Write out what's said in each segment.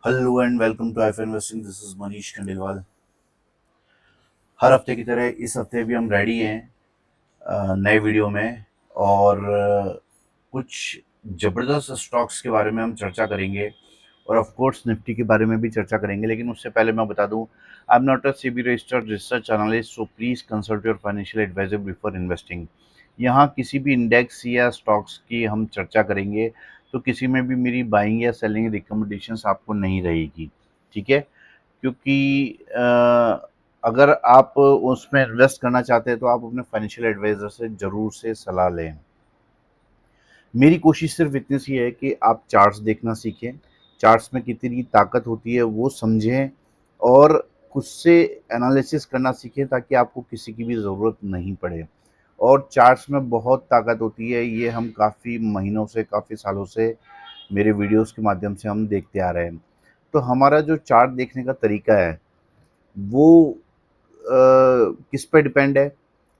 Hello and welcome to if investing. This is Manish Khandelwal. हर हफ्ते की तरह इस हफ्ते भी हम रेडी हैं नए वीडियो में। और कुछ ज़बरदस्त स्टॉक्स के बारे में हम चर्चा करेंगे और ऑफ कोर्स निफ्टी के बारे में भी चर्चा करेंगे। लेकिन उससे पहले मैं बता दूं, I am not a SEBI registered research analyst, so please consult your financial advisor before investing. यहाँ किसी भी इंडेक्स या स्टॉक्स की हम चर्चा करेंगे तो किसी में भी मेरी बाइंग या सेलिंग रिकमेंडेशंस आपको नहीं रहेगी, ठीक है? क्योंकि अगर आप उसमें इन्वेस्ट करना चाहते हैं तो आप अपने फाइनेंशियल एडवाइज़र से ज़रूर से सलाह लें। मेरी कोशिश सिर्फ इतनी सी है कि आप चार्ट्स देखना सीखें, चार्ट्स में कितनी ताकत होती है वो समझें और खुद से एनालिसिस करना सीखें ताकि आपको किसी की भी ज़रूरत नहीं पड़े। और चार्ट्स में बहुत ताकत होती है, ये हम काफ़ी महीनों से, काफ़ी सालों से मेरे वीडियोज़ के माध्यम से हम देखते आ रहे हैं। तो हमारा जो चार्ट देखने का तरीका है वो किस पे डिपेंड है?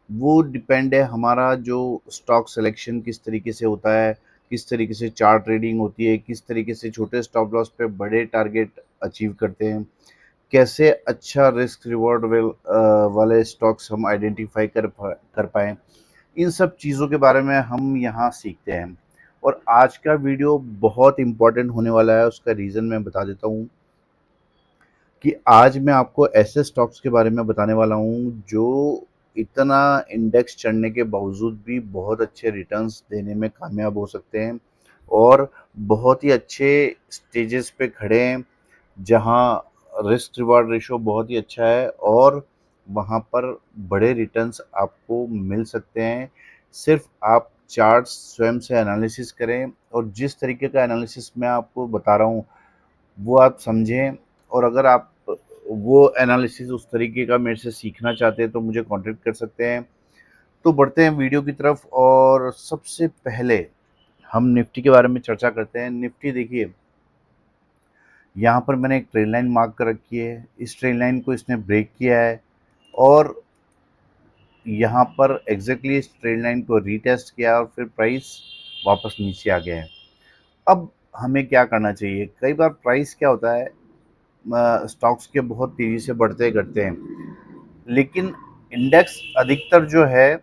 वो डिपेंड है हमारा जो स्टॉक सिलेक्शन किस तरीके से होता है, किस तरीके से चार्ट ट्रेडिंग होती है, किस तरीके से छोटे स्टॉप लॉस पे बड़े टारगेट अचीव करते हैं, कैसे अच्छा रिस्क रिवॉर्ड वाले स्टॉक्स हम आइडेंटिफाई कर पाएँ। इन सब चीज़ों के बारे में हम यहाँ सीखते हैं। और आज का वीडियो बहुत इम्पोर्टेंट होने वाला है, उसका रीज़न मैं बता देता हूँ कि आज मैं आपको ऐसे स्टॉक्स के बारे में बताने वाला हूँ जो इतना इंडेक्स चढ़ने के बावजूद भी बहुत अच्छे रिटर्न्स देने में कामयाब हो सकते हैं और बहुत ही अच्छे स्टेजेस पे खड़े हैं जहाँ रिस्क रिवार्ड रेशो बहुत ही अच्छा है और वहाँ पर बड़े रिटर्न्स आपको मिल सकते हैं। सिर्फ आप चार्ट्स स्वयं से एनालिसिस करें और जिस तरीके का एनालिसिस मैं आपको बता रहा हूँ वो आप समझें। और अगर आप वो एनालिसिस उस तरीके का मेरे से सीखना चाहते हैं तो मुझे कांटेक्ट कर सकते हैं। तो बढ़ते हैं वीडियो की तरफ और सबसे पहले हम निफ्टी के बारे में चर्चा करते हैं। निफ्टी देखिए, यहाँ पर मैंने एक ट्रेंड लाइन मार्क कर रखी है, इस ट्रेंड लाइन को इसने ब्रेक किया है और यहाँ पर एग्जैक्टली इस ट्रेंड लाइन को रीटेस्ट किया और फिर प्राइस वापस नीचे आ गया है। अब हमें क्या करना चाहिए? कई बार प्राइस क्या होता है, स्टॉक्स के बहुत तेज़ी से बढ़ते करते हैं, लेकिन इंडेक्स अधिकतर जो है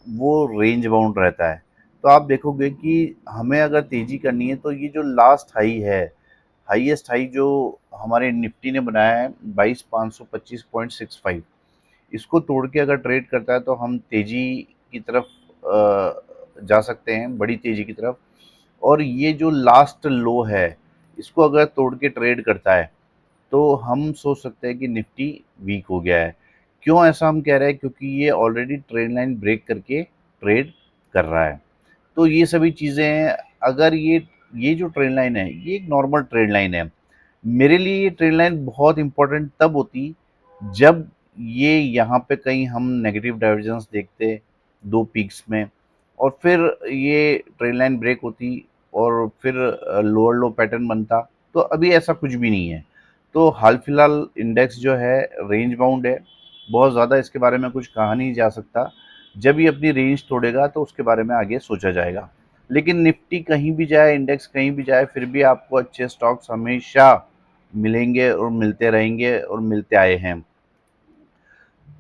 वो रेंज बाउंड रहता है। तो आप देखोगे कि हमें अगर तेज़ी करनी है तो ये जो लास्ट हाई है, हाईएस्ट हाई जो हमारे निफ्टी ने बनाया है 22,525.65, इसको तोड़ के अगर ट्रेड करता है तो हम तेज़ी की तरफ जा सकते हैं, बड़ी तेज़ी की तरफ। और ये जो लास्ट लो है इसको अगर तोड़ के ट्रेड करता है तो हम सोच सकते हैं कि निफ्टी वीक हो गया है। क्यों ऐसा हम कह रहे हैं? क्योंकि ये ऑलरेडी ट्रेंड लाइन ब्रेक करके ट्रेड कर रहा है। तो ये सभी चीज़ें हैं। अगर ये जो ट्रेंड लाइन है ये एक नॉर्मल ट्रेंड लाइन है। मेरे लिए ये ट्रेंड लाइन बहुत इंपॉर्टेंट तब होती जब ये यहाँ पे कहीं हम नेगेटिव डाइवर्जेंस देखते दो पीक्स में और फिर ये ट्रेंड लाइन ब्रेक होती और फिर लोअर लो पैटर्न बनता। तो अभी ऐसा कुछ भी नहीं है। तो हाल फिलहाल इंडेक्स जो है रेंज बाउंड है, बहुत ज़्यादा इसके बारे में कुछ कहा नहीं जा सकता। जब ये अपनी रेंज तोड़ेगा तो उसके बारे में आगे सोचा जाएगा। लेकिन निफ्टी कहीं भी जाए, इंडेक्स कहीं भी जाए, फिर भी आपको अच्छे स्टॉक्स हमेशा मिलेंगे और मिलते रहेंगे और मिलते आए हैं।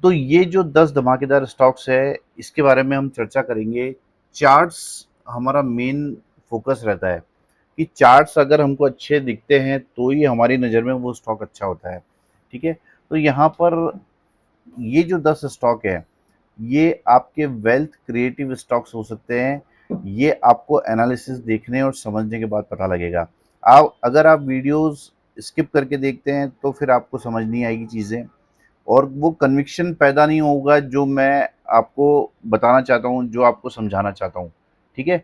तो ये जो 10 धमाकेदार स्टॉक्स है इसके बारे में हम चर्चा करेंगे। चार्ट्स हमारा मेन फोकस रहता है कि चार्ट्स अगर हमको अच्छे दिखते हैं तो ही हमारी नज़र में वो स्टॉक अच्छा होता है, ठीक है? तो यहाँ पर ये जो 10 स्टॉक है ये आपके वेल्थ क्रिएटिव स्टॉक्स हो सकते हैं। ये आपको एनालिसिस देखने और समझने के बाद पता लगेगा। आप अगर आप वीडियोस स्किप करके देखते हैं तो फिर आपको समझ नहीं आएगी चीज़ें और वो कन्विक्शन पैदा नहीं होगा जो मैं आपको बताना चाहता हूँ, जो आपको समझाना चाहता हूँ, ठीक है?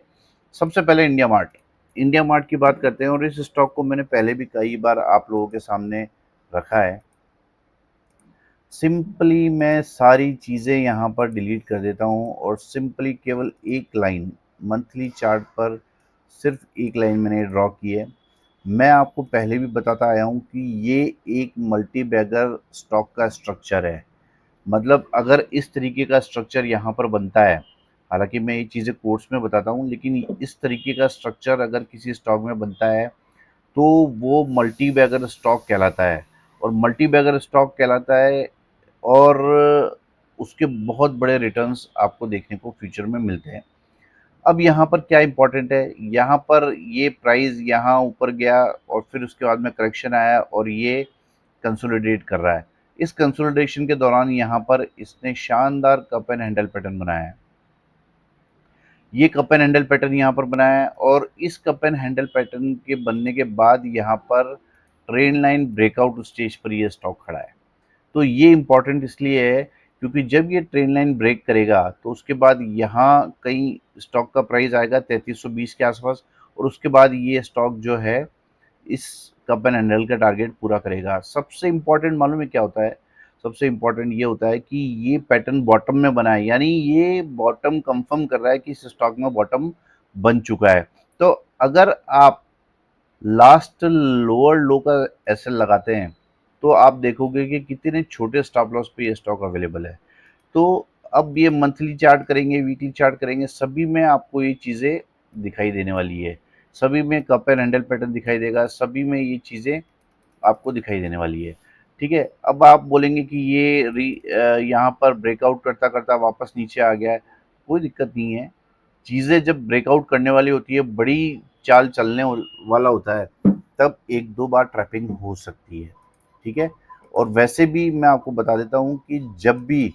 सबसे पहले इंडिया मार्ट। इंडिया मार्ट की बात करते हैं और इस स्टॉक को मैंने पहले भी कई बार आप लोगों के सामने रखा है। सिंपली मैं सारी चीज़ें यहाँ पर डिलीट कर देता हूँ और सिंपली केवल एक लाइन मंथली चार्ट पर सिर्फ एक लाइन मैंने ड्रॉ की है। मैं आपको पहले भी बताता आया हूँ कि ये एक मल्टी बैगर स्टॉक का स्ट्रक्चर है। मतलब अगर इस तरीके का स्ट्रक्चर यहाँ पर बनता है, हालांकि मैं ये चीज़ें कोर्स में बताता हूँ, लेकिन इस तरीके का स्ट्रक्चर अगर किसी स्टॉक में बनता है तो वो मल्टी बैगर स्टॉक कहलाता है। और मल्टी बैगर स्टॉक कहलाता है, और उसके बहुत बड़े रिटर्न्स आपको देखने को फ्यूचर में मिलते हैं। अब यहाँ पर क्या इंपॉर्टेंट है, यहाँ पर ये प्राइस यहाँ ऊपर गया और फिर उसके बाद में करेक्शन आया और ये कंसोलिडेट कर रहा है। इस कंसोलिडेशन के दौरान यहाँ पर इसने शानदार कप एंड हैंडल पैटर्न बनाया है। ये कप एंड हैंडल पैटर्न यहाँ पर बनाया है, और इस कप एंड हैंडल पैटर्न के बनने के बाद यहाँ पर ट्रेंड लाइन ब्रेकआउट स्टेज पर ये स्टॉक खड़ा है। तो ये इम्पॉर्टेंट इसलिए है क्योंकि जब ये ट्रेंड लाइन ब्रेक करेगा तो उसके बाद यहाँ कहीं स्टॉक का प्राइस आएगा 3320 के आसपास, और उसके बाद ये स्टॉक जो है इस कप एंड हैंडल का टारगेट पूरा करेगा। सबसे इम्पोर्टेंट मालूम है क्या होता है? सबसे इम्पोर्टेंट ये होता है कि ये पैटर्न बॉटम में बना है, यानी ये बॉटम कंफर्म कर रहा है कि इस स्टॉक में बॉटम बन चुका है। तो अगर आप लास्ट लोअर लो का एसएल लगाते हैं तो आप देखोगे कि कितने छोटे स्टॉप लॉस पे ये स्टॉक अवेलेबल है। तो अब ये मंथली चार्ट करेंगे, वीकली चार्ट करेंगे, सभी में आपको ये चीज़ें दिखाई देने वाली है। सभी में कप एंड हैंडल पैटर्न दिखाई देगा, सभी में ये चीज़ें आपको दिखाई देने वाली है। ठीक है, अब आप बोलेंगे कि ये यहाँ पर ब्रेकआउट करता करता वापस नीचे आ गया है, कोई दिक्कत नहीं है। चीज़ें जब ब्रेकआउट करने वाली होती है, बड़ी चाल चलने वाला होता है, तब एक दो बार ट्रैपिंग हो सकती है। ठीक है, और वैसे भी मैं आपको बता देता हूँ कि जब भी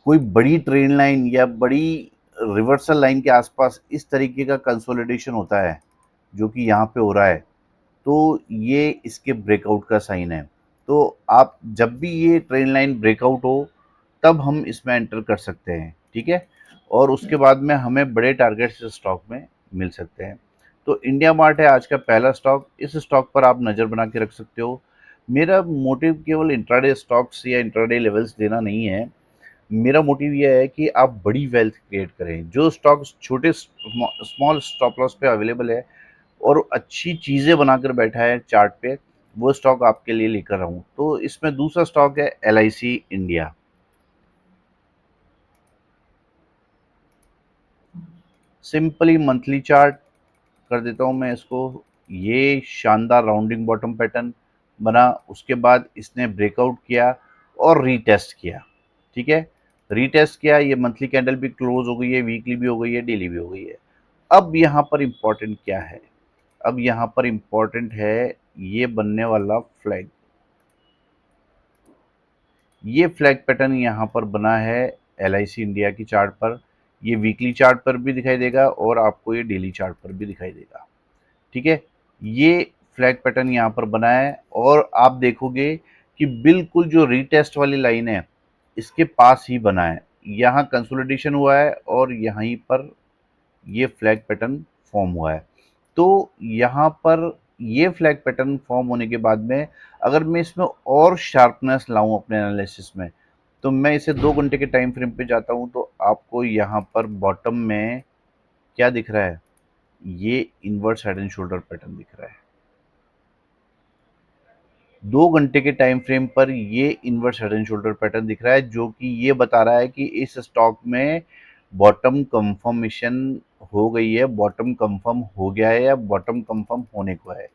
कोई बड़ी ट्रेन लाइन या बड़ी रिवर्सल लाइन के आसपास इस तरीके का कंसोलिडेशन होता है जो कि यहाँ पे हो रहा है, तो ये इसके ब्रेकआउट का साइन है। तो आप जब भी ये ट्रेन लाइन ब्रेकआउट हो तब हम इसमें एंटर कर सकते हैं। ठीक है, और उसके बाद में हमें बड़े टारगेट्स इस स्टॉक में मिल सकते हैं। तो इंडिया मार्ट है आज का पहला स्टॉक, इस स्टॉक पर आप नज़र बना के रख सकते हो। मेरा मोटिव केवल इंट्राडे स्टॉक्स या इंट्राडे लेवल्स देना नहीं है, मेरा मोटिव यह है कि आप बड़ी वेल्थ क्रिएट करें। जो स्टॉक छोटे स्मॉल स्टॉप लॉस पे अवेलेबल है और अच्छी चीज़ें बनाकर बैठा है चार्ट पे, वो स्टॉक आपके लिए लेकर आऊँ। तो इसमें दूसरा स्टॉक है LIC India. Simply monthly chart कर देता हूँ मैं इसको। ये शानदार राउंडिंग बॉटम पैटर्न बना, उसके बाद इसने ब्रेकआउट किया और रीटेस्ट किया। ठीक है, रीटेस्ट किया, ये मंथली कैंडल भी क्लोज हो गई है, वीकली भी हो गई है, डेली भी हो गई है। अब यहाँ पर इम्पोर्टेंट क्या है? अब यहाँ पर इम्पोर्टेंट है ये बनने वाला फ्लैग। ये फ्लैग पैटर्न यहाँ पर बना है LIC इंडिया की चार्ट पर। ये वीकली चार्ट पर भी दिखाई देगा और आपको ये डेली चार्ट पर भी दिखाई देगा। ठीक है, ये फ्लैग पैटर्न यहाँ पर बना है और आप देखोगे कि बिल्कुल जो रीटेस्ट वाली लाइन है इसके पास ही बना है। यहाँ कंसोलिडेशन हुआ है और यहीं पर ये फ्लैग पैटर्न फॉर्म हुआ है। तो यहाँ पर ये फ्लैग पैटर्न फॉर्म होने के बाद में अगर मैं इसमें और शार्पनेस लाऊं अपने एनालिसिस में, तो मैं इसे 2 घंटे के टाइम फ्रेम पे जाता हूं तो आपको यहाँ पर बॉटम में क्या दिख रहा है? ये inverse head and shoulder pattern दिख रहा है। 2 घंटे के टाइम फ्रेम पर ये inverse head and shoulder pattern दिख रहा है, जो कि ये बता रहा है कि इस स्टॉक में बॉटम कंफर्मेशन हो गई है, बॉटम कंफर्म हो गया है या बॉटम कंफर्म होने को है।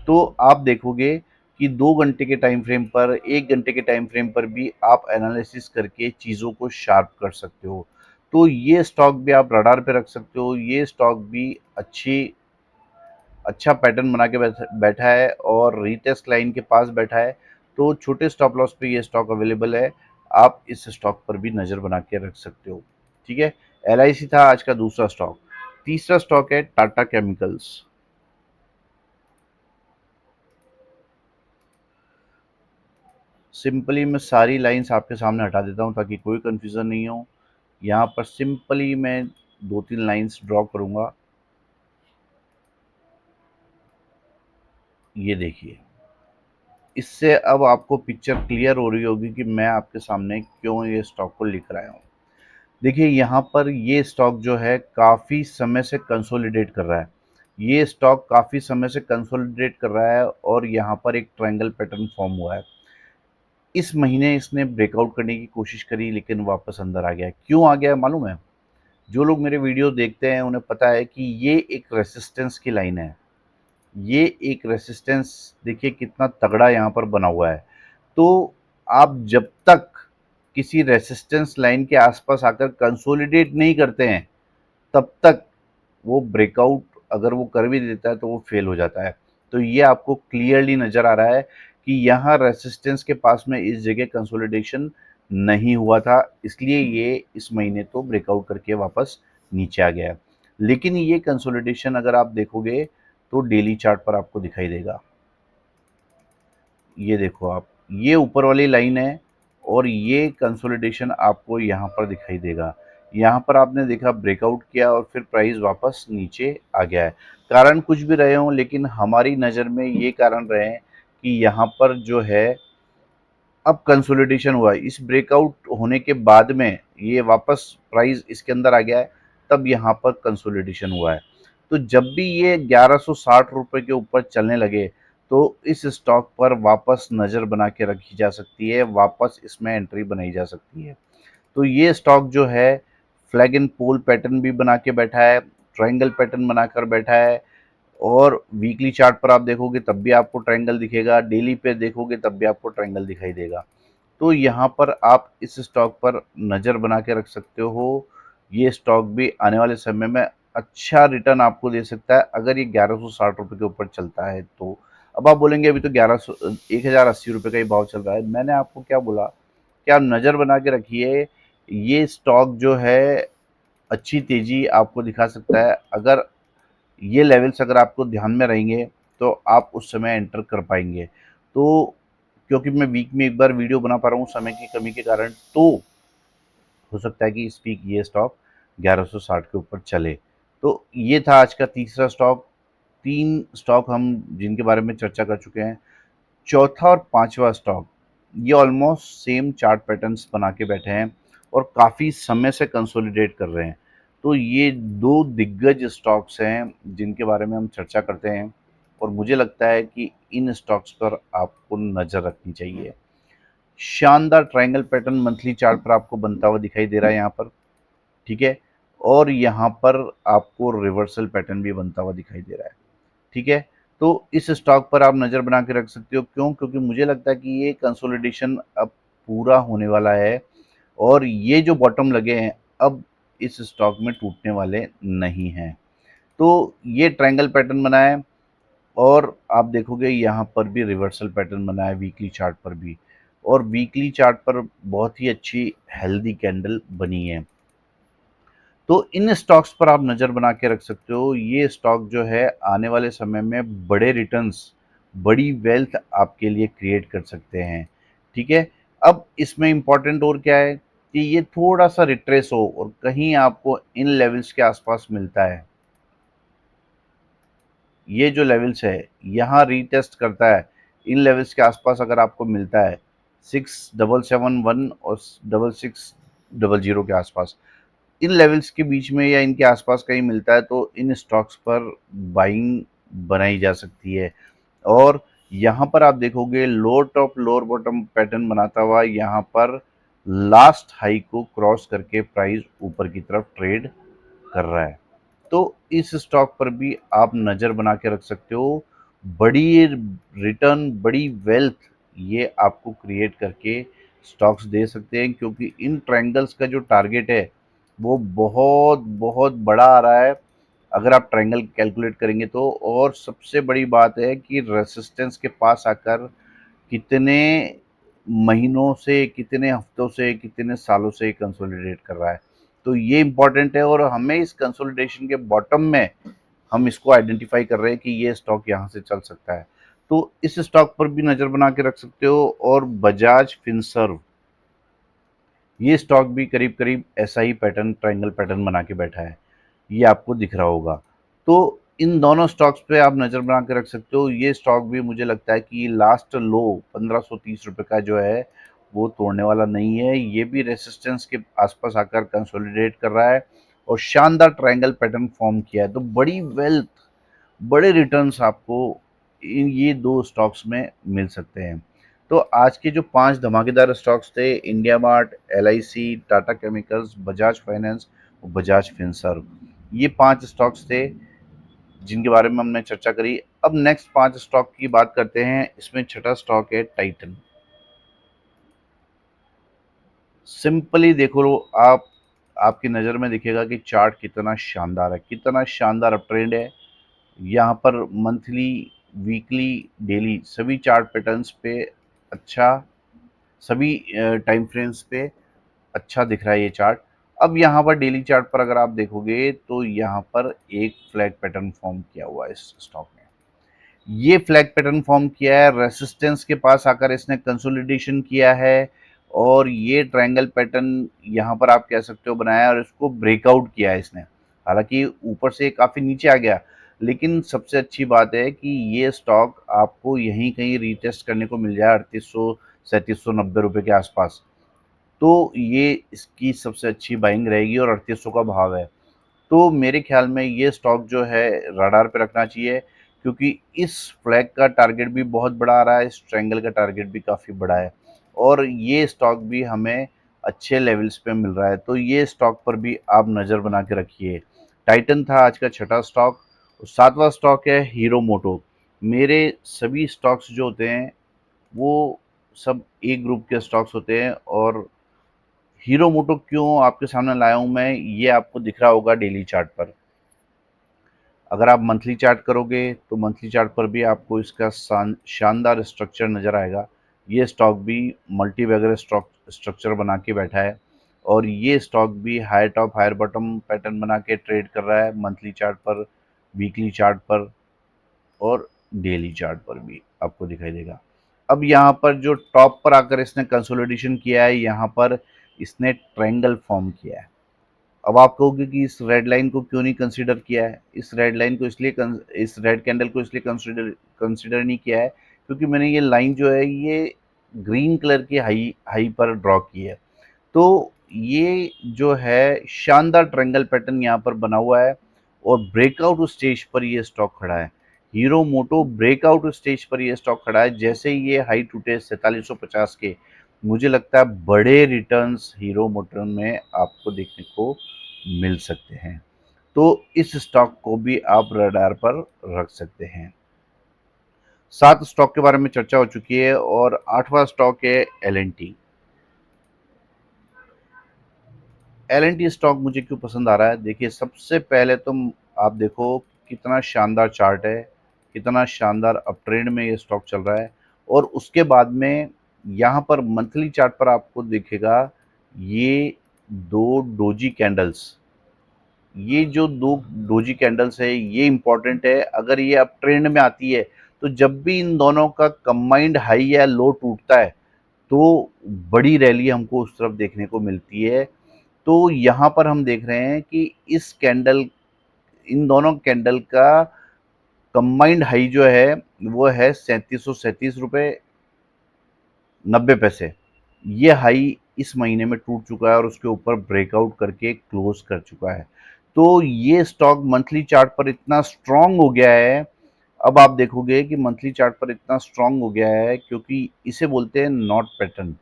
तो आप देखोगे कि 2 घंटे के टाइम फ्रेम पर, 1 घंटे के टाइम फ्रेम पर भी आप एनालिसिस करके चीज़ों को शार्प कर सकते हो। तो ये स्टॉक भी आप रडार पे रख सकते हो। ये स्टॉक भी अच्छा पैटर्न बना के बैठा है और रीटेस्ट लाइन के पास बैठा है। तो छोटे स्टॉप लॉस पे ये स्टॉक अवेलेबल है, आप इस स्टॉक पर भी नज़र बना के रख सकते हो। ठीक है, LIC था आज का दूसरा स्टॉक। तीसरा स्टॉक है टाटा केमिकल्स। सिंपली मैं सारी लाइंस आपके सामने हटा देता हूँ ताकि कोई कन्फ्यूज़न नहीं हो। यहाँ पर सिंपली मैं 2-3 लाइंस ड्रॉ करूँगा। ये देखिए, इससे अब आपको पिक्चर क्लियर हो रही होगी कि मैं आपके सामने क्यों ये स्टॉक को लेकर आया हूँ। देखिए, यहाँ पर ये स्टॉक जो है काफ़ी समय से कंसोलिडेट कर रहा है। ये स्टॉक काफ़ी समय से कंसोलिडेट कर रहा है और यहाँ पर एक ट्रायंगल पैटर्न फॉर्म हुआ है। इस महीने इसने ब्रेकआउट करने की कोशिश करी लेकिन वापस अंदर आ गया। क्यों आ गया मालूम है? जो लोग मेरे वीडियो देखते हैं उन्हें पता है कि ये एक रेसिस्टेंस की लाइन है। ये एक रेसिस्टेंस देखिए कितना तगड़ा यहाँ पर बना हुआ है। तो आप जब तक किसी रेसिस्टेंस लाइन के आसपास आकर कंसोलिडेट नहीं करते हैं, तब तक वो ब्रेकआउट अगर वो कर भी देता है तो वो फेल हो जाता है। तो ये आपको क्लियरली नज़र आ रहा है कि यहाँ रेसिस्टेंस के पास में इस जगह कंसोलिडेशन नहीं हुआ था, इसलिए ये इस महीने तो ब्रेकआउट करके वापस नीचे आ गया है। लेकिन ये कंसोलिडेशन अगर आप देखोगे तो डेली चार्ट पर आपको दिखाई देगा। ये देखो आप, ये ऊपर वाली लाइन है और ये कंसोलिडेशन आपको यहाँ पर दिखाई देगा। यहाँ पर आपने देखा ब्रेकआउट किया और फिर प्राइस वापस नीचे आ गया है। कारण कुछ भी रहे हों, लेकिन हमारी नज़र में ये कारण रहे हैं कि यहाँ पर जो है अब कंसोलिडेशन हुआ है। इस ब्रेकआउट होने के बाद में ये वापस प्राइस इसके अंदर आ गया है, तब यहाँ पर कंसोलिडेशन हुआ है। तो जब भी ये 1160 रुपए के ऊपर चलने लगे तो इस स्टॉक पर वापस नज़र बना के रखी जा सकती है, वापस इसमें एंट्री बनाई जा सकती है। तो ये स्टॉक जो है फ्लैग एंड पोल पैटर्न भी बना के बैठा है, ट्रायंगल पैटर्न बनाकर बैठा है, और वीकली चार्ट पर आप देखोगे तब भी आपको ट्रायंगल दिखेगा, डेली पे देखोगे तब भी आपको ट्रायंगल दिखाई देगा। तो यहाँ पर आप इस स्टॉक पर नज़र बना के रख सकते हो। ये स्टॉक भी आने वाले समय में अच्छा रिटर्न आपको दे सकता है अगर ये 1160 रुपये के ऊपर चलता है तो। अब आप बोलेंगे अभी तो 1080 रुपये का ही भाव चल रहा है। मैंने आपको क्या बोला कि आप नज़र बना के रखिए, ये स्टॉक जो है अच्छी तेज़ी आपको दिखा सकता है। अगर ये लेवल्स अगर आपको ध्यान में रहेंगे तो आप उस समय एंटर कर पाएंगे। तो क्योंकि मैं वीक में एक बार वीडियो बना पा रहा हूँ समय की कमी के कारण, तो हो सकता है कि इस वीक ये स्टॉक 1160 के ऊपर चले। तो ये था आज का तीसरा स्टॉक। 3 स्टॉक हम जिनके बारे में चर्चा कर चुके हैं। चौथा और पांचवा स्टॉक ये ऑलमोस्ट सेम चार्ट पैटर्न्स बना के बैठे हैं और काफ़ी समय से कंसोलिडेट कर रहे हैं। तो ये 2 दिग्गज स्टॉक्स हैं जिनके बारे में हम चर्चा करते हैं और मुझे लगता है कि इन स्टॉक्स पर आपको नज़र रखनी चाहिए। शानदार ट्रायंगल पैटर्न मंथली चार्ट पर आपको बनता हुआ दिखाई दे रहा है यहाँ पर, ठीक है? और यहाँ पर आपको रिवर्सल पैटर्न भी बनता हुआ दिखाई दे रहा है, ठीक है? तो इस स्टॉक पर आप नज़र बना के रख सकते हो। क्यों? क्योंकि मुझे लगता है कि ये कंसोलिडेशन अब पूरा होने वाला है और ये जो बॉटम लगे हैं अब इस स्टॉक में टूटने वाले नहीं हैं। तो ये ट्रायंगल पैटर्न बना है और आप देखोगे यहाँ पर भी रिवर्सल पैटर्न बना है वीकली चार्ट पर भी, और वीकली चार्ट पर बहुत ही अच्छी हेल्दी कैंडल बनी है। तो इन स्टॉक्स पर आप नज़र बना के रख सकते हो। ये स्टॉक जो है आने वाले समय में बड़े रिटर्न्स, बड़ी वेल्थ आपके लिए क्रिएट कर सकते हैं, ठीक है? अब इसमें इम्पोर्टेंट और क्या है कि ये थोड़ा सा रिट्रेस हो और कहीं आपको इन लेवल्स के आसपास मिलता है, ये जो लेवल्स है यहाँ रीटेस्ट करता है, इन लेवल्स के आसपास अगर आपको मिलता है 6771 और 6600 के आसपास, इन लेवल्स के बीच में या इनके आसपास कहीं मिलता है तो इन स्टॉक्स पर बाइंग बनाई जा सकती है। और यहाँ पर आप देखोगे lower top lower bottom pattern बनाता हुआ यहाँ पर लास्ट हाई को क्रॉस करके प्राइस ऊपर की तरफ ट्रेड कर रहा है। तो इस स्टॉक पर भी आप नज़र बना के रख सकते हो। बड़ी रिटर्न, बड़ी वेल्थ ये आपको क्रिएट करके स्टॉक्स दे सकते हैं, क्योंकि इन ट्रायंगल्स का जो टारगेट है वो बहुत बहुत बड़ा आ रहा है अगर आप ट्रायंगल कैलकुलेट करेंगे तो। और सबसे बड़ी बात है कि रेसिस्टेंस के पास आकर कितने महीनों से, कितने हफ्तों से, कितने सालों से कंसोलिडेट कर रहा है। तो ये इम्पॉर्टेंट है और हमें इस कंसोलिडेशन के बॉटम में हम इसको आइडेंटिफाई कर रहे हैं कि ये स्टॉक यहाँ से चल सकता है। तो इस स्टॉक पर भी नज़र बना के रख सकते हो। और बजाज फिनसर्व, ये स्टॉक भी करीब करीब ऐसा ही पैटर्न, ट्रायंगल पैटर्न बना के बैठा है, ये आपको दिख रहा होगा। तो इन दोनों स्टॉक्स पे आप नज़र बना के रख सकते हो। ये स्टॉक भी मुझे लगता है कि लास्ट लो 1530 रुपये का जो है वो तोड़ने वाला नहीं है। ये भी रेसिस्टेंस के आसपास आकर कंसोलिडेट कर रहा है और शानदार ट्रायंगल पैटर्न फॉर्म किया है। तो बड़ी वेल्थ, बड़े रिटर्न्स आपको इन ये 2 स्टॉक्स में मिल सकते हैं। तो आज के जो 5 धमाकेदार स्टॉक्स थे, India Mart, LIC, Tata Chemicals, Bajaj finance और बजाज फिनसर्व, ये 5 स्टॉक्स थे जिनके बारे में हमने चर्चा करी। अब नेक्स्ट 5 स्टॉक की बात करते हैं। इसमें छठा स्टॉक है टाइटन। सिंपली देखो लो आप, आपकी नज़र में दिखेगा कि चार्ट कितना शानदार है, कितना शानदार अप ट्रेंड है। यहाँ पर मंथली, वीकली, डेली सभी चार्ट पैटर्न्स पे अच्छा, सभी टाइम फ्रेम्स पे अच्छा दिख रहा है ये चार्ट। अब यहाँ पर डेली चार्ट पर अगर आप देखोगे तो यहाँ पर एक फ्लैग पैटर्न फॉर्म किया हुआ है इस स्टॉक ने। ये फ्लैग पैटर्न फॉर्म किया है, रेसिस्टेंस के पास आकर इसने कंसोलिडेशन किया है और ये ट्रायंगल पैटर्न यहाँ पर आप कह सकते हो बनाया और इसको ब्रेकआउट किया है इसने। हालांकि ऊपर से काफ़ी नीचे आ गया, लेकिन सबसे अच्छी बात है कि ये स्टॉक आपको यहीं कहीं रीटेस्ट करने को मिल जाए 3800 3790 रुपये के आसपास। तो ये इसकी सबसे अच्छी बाइंग रहेगी और 3800 का भाव है। तो मेरे ख्याल में ये स्टॉक जो है रडार पे रखना चाहिए, क्योंकि इस फ्लैग का टारगेट भी बहुत बड़ा आ रहा है, इस ट्रायंगल का टारगेट भी काफ़ी बड़ा है और ये स्टॉक भी हमें अच्छे लेवल्स पे मिल रहा है। तो ये स्टॉक पर भी आप नज़र बना के रखिए। टाइटन था आज का छठा स्टॉक। सातवां स्टॉक है हीरो मोटो। मेरे सभी स्टॉक्स जो होते हैं वो सब एक ग्रुप के स्टॉक्स होते हैं और हीरो मोटो क्यों आपके सामने लाया हूं मैं, ये आपको दिख रहा होगा डेली चार्ट पर। अगर आप मंथली चार्ट करोगे तो मंथली चार्ट पर भी आपको इसका शानदार स्ट्रक्चर नज़र आएगा। ये स्टॉक भी मल्टी वगैरह स्टॉक स्ट्रक्चर बना के बैठा है और ये स्टॉक भी higher top higher bottom pattern बना के ट्रेड कर रहा है मंथली चार्ट पर, वीकली चार्ट पर और डेली चार्ट पर भी आपको दिखाई देगा। अब यहाँ पर जो टॉप पर आकर इसने कंसोलिडेशन किया है, यहाँ पर इसने ट्रायंगल फॉर्म किया है। अब आप कहोगे कि इस रेड लाइन को क्यों नहीं कंसीडर किया है? इस रेड लाइन को इसलिए इस रेड कैंडल को इसलिए कंसीडर कंसीडर नहीं किया है क्योंकि मैंने ये लाइन जो है ये ग्रीन कलर की हाई हाई पर ड्रॉ की है। तो ये जो है शानदार ट्रायंगल पैटर्न यहाँ पर बना हुआ है और ब्रेकआउट स्टेज पर ये स्टॉक खड़ा है। हीरो मोटो ब्रेकआउट स्टेज पर ये स्टॉक खड़ा है। जैसे ही ये हाई टूटे 4750 के, मुझे लगता है बड़े रिटर्न्स हीरो मोटर में आपको देखने को मिल सकते हैं। तो इस स्टॉक को भी आप रडार पर रख सकते हैं। 7 स्टॉक के बारे में चर्चा हो चुकी है और 8वां स्टॉक है एल एन टी स्टॉक मुझे क्यों पसंद आ रहा है? देखिए, सबसे पहले तो आप देखो कितना शानदार चार्ट है, कितना शानदार अप ट्रेंड में ये स्टॉक चल रहा है और उसके बाद में यहाँ पर मंथली चार्ट पर आपको दिखेगा ये दो डोजी कैंडल्स। ये जो दो डोजी कैंडल्स है ये इंपॉर्टेंट है। अगर ये अप ट्रेंड में आती है तो जब भी इन दोनों का कंबाइंड हाई या लो टूटता है तो बड़ी रैली हमको उस तरफ देखने को मिलती है। तो यहाँ पर हम देख रहे हैं कि इस कैंडल, इन दोनों कैंडल का कंबाइंड हाई जो है वो है 3737 रुपये 90 पैसे। ये हाई इस महीने में टूट चुका है और उसके ऊपर ब्रेकआउट करके क्लोज कर चुका है। तो ये स्टॉक मंथली चार्ट पर इतना स्ट्रांग हो गया है। अब आप देखोगे कि मंथली चार्ट पर इतना स्ट्रांग हो गया है क्योंकि इसे बोलते हैं नॉट पैटर्न,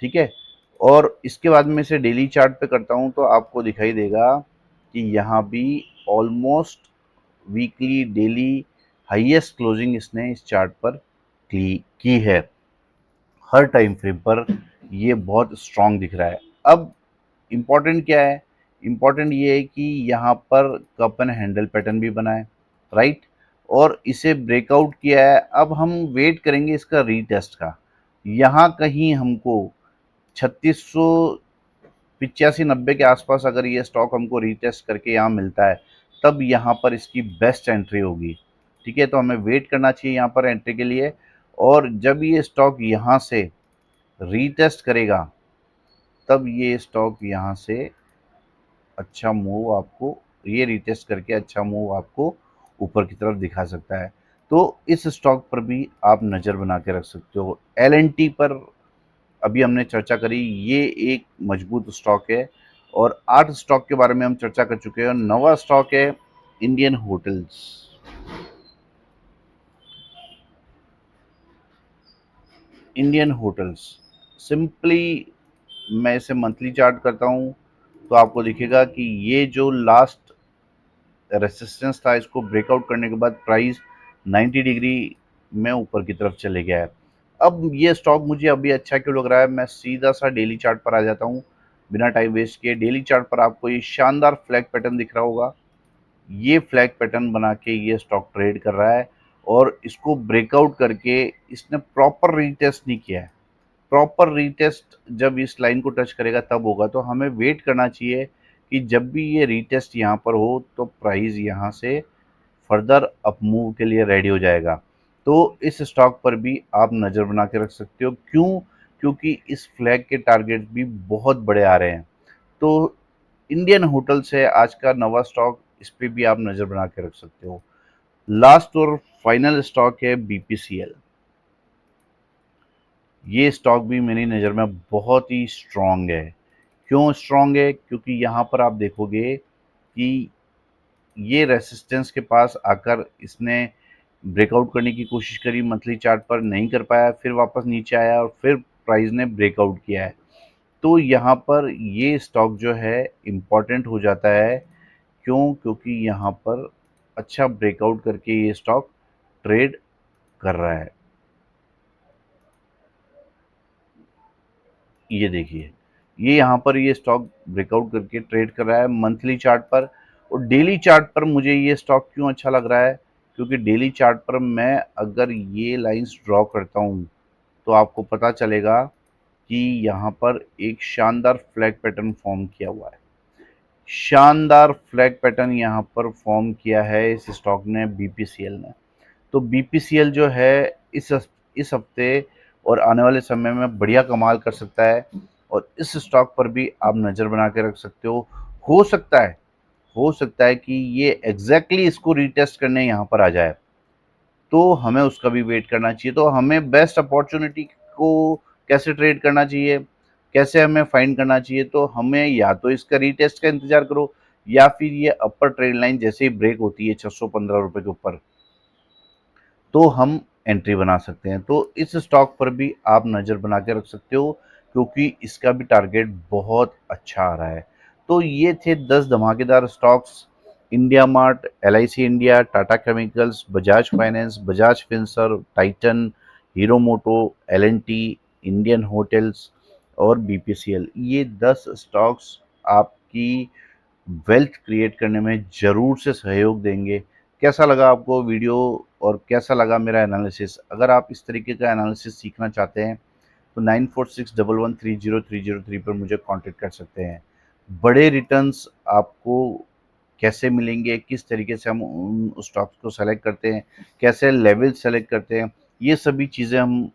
ठीक है। और इसके बाद में इसे डेली चार्ट पे करता हूँ तो आपको दिखाई देगा कि यहाँ भी almost weekly daily highest closing इसने इस चार्ट पर की है। हर टाइम फ्रेम पर ये बहुत स्ट्रांग दिख रहा है। अब इम्पॉर्टेंट क्या है? इम्पॉर्टेंट ये है कि यहाँ पर कप एंड हैंडल पैटर्न भी बना है, राइट, और इसे ब्रेकआउट किया है। अब हम वेट करेंगे इसका रीटेस्ट का। यहाँ कहीं हमको 3685-90 के आसपास अगर ये स्टॉक हमको रीटेस्ट करके यहाँ मिलता है तब यहाँ पर इसकी बेस्ट एंट्री होगी, ठीक है। तो हमें वेट करना चाहिए यहाँ पर एंट्री के लिए और जब ये स्टॉक यहाँ से रीटेस्ट करेगा तब ये स्टॉक यहाँ से अच्छा मूव आपको, ये रीटेस्ट करके अच्छा मूव आपको ऊपर की तरफ दिखा सकता है। तो इस स्टॉक पर भी आप नज़र बना के रख सकते हो। एल पर अभी हमने चर्चा करी, ये एक मजबूत स्टॉक है और 8 स्टॉक के बारे में हम चर्चा कर चुके हैं। 9वां स्टॉक है Indian hotels. Indian hotels simply मैं इसे मंथली चार्ट करता हूँ तो आपको दिखेगा कि ये जो लास्ट रेसिस्टेंस था, इसको ब्रेकआउट करने के बाद प्राइस 90 डिग्री में ऊपर की तरफ चले गया है। अब ये स्टॉक मुझे अभी अच्छा क्यों लग रहा है, मैं सीधा सा डेली चार्ट पर आ जाता हूँ बिना टाइम वेस्ट किए। डेली चार्ट पर आपको ये शानदार फ्लैग पैटर्न दिख रहा होगा। ये फ्लैग पैटर्न बना के ये स्टॉक ट्रेड कर रहा है और इसको ब्रेकआउट करके इसने प्रॉपर रीटेस्ट नहीं किया है। प्रॉपर रीटेस्ट जब इस लाइन को टच करेगा तब होगा, तो हमें वेट करना चाहिए कि जब भी ये रीटेस्ट यहाँ पर हो तो प्राइस यहाँ से फर्दर अप मूव के लिए रेडी हो जाएगा। तो इस स्टॉक पर भी आप नज़र बना के रख सकते हो। क्यों? क्योंकि इस फ्लैग के टारगेट भी बहुत बड़े आ रहे हैं। तो इंडियन होटल्स है आज का नवा स्टॉक, इस पे भी आप नज़र बना के रख सकते हो। लास्ट और फाइनल स्टॉक है बीपीसीएल। ये स्टॉक भी मेरी नज़र में बहुत ही स्ट्रांग है। क्यों स्ट्रांग है? क्योंकि यहाँ पर आप देखोगे कि ये रेसिस्टेंस के पास आकर इसने ब्रेकआउट करने की कोशिश करी, मंथली चार्ट पर नहीं कर पाया, फिर वापस नीचे आया और फिर प्राइस ने ब्रेकआउट किया है। तो यहाँ पर ये स्टॉक जो है इम्पॉर्टेंट हो जाता है। क्यों? क्योंकि यहाँ पर अच्छा ब्रेकआउट करके ये स्टॉक ट्रेड कर रहा है। ये देखिए, ये यहाँ पर ये स्टॉक ब्रेकआउट करके ट्रेड कर रहा है मंथली चार्ट पर। और डेली चार्ट पर मुझे ये स्टॉक क्यों अच्छा लग रहा है? क्योंकि डेली चार्ट पर मैं अगर ये लाइंस ड्रॉ करता हूँ तो आपको पता चलेगा कि यहाँ पर एक शानदार फ्लैग पैटर्न फॉर्म किया हुआ है। शानदार फ्लैग पैटर्न यहाँ पर फॉर्म किया है इस स्टॉक ने, बीपीसीएल ने। तो बीपीसीएल जो है इस हफ्ते और आने वाले समय में बढ़िया कमाल कर सकता है और इस स्टॉक पर भी आप नज़र बना के रख सकते हो। हो सकता है कि ये एग्जैक्टली इसको रीटेस्ट करने यहाँ पर आ जाए, तो हमें उसका भी वेट करना चाहिए। तो हमें बेस्ट अपॉर्चुनिटी को कैसे ट्रेड करना चाहिए, कैसे हमें फाइंड करना चाहिए? तो हमें या तो इसका रीटेस्ट का इंतजार करो, या फिर ये अपर ट्रेड लाइन जैसे ही ब्रेक होती है 615 रुपये के ऊपर, तो हम एंट्री बना सकते हैं। तो इस स्टॉक पर भी आप नज़र बना के रख सकते हो क्योंकि इसका भी टारगेट बहुत अच्छा आ रहा है। तो ये थे 10 धमाकेदार stocks. India Mart, LIC India, Tata Chemicals, Bajaj Finance, Bajaj Finserv, Titan, Hero Moto, L and T, Indian Hotels और बीपीसीएल। ये 10 स्टॉक्स आपकी वेल्थ क्रिएट करने में ज़रूर से सहयोग देंगे। कैसा लगा आपको वीडियो और कैसा लगा मेरा एनालिसिस? अगर आप इस तरीके का एनालिसिस सीखना चाहते हैं तो 9461130303 पर मुझे कांटेक्ट कर सकते हैं। बड़े रिटर्न्स आपको कैसे मिलेंगे, किस तरीके से हम उन स्टॉक्स को सेलेक्ट करते हैं, कैसे लेवल सेलेक्ट करते हैं, ये सभी चीज़ें हम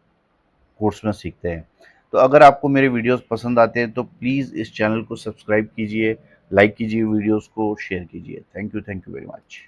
कोर्स में सीखते हैं। तो अगर आपको मेरे वीडियोस पसंद आते हैं तो प्लीज़ इस चैनल को सब्सक्राइब कीजिए, लाइक कीजिए, वीडियोस को शेयर कीजिए। Thank you very much.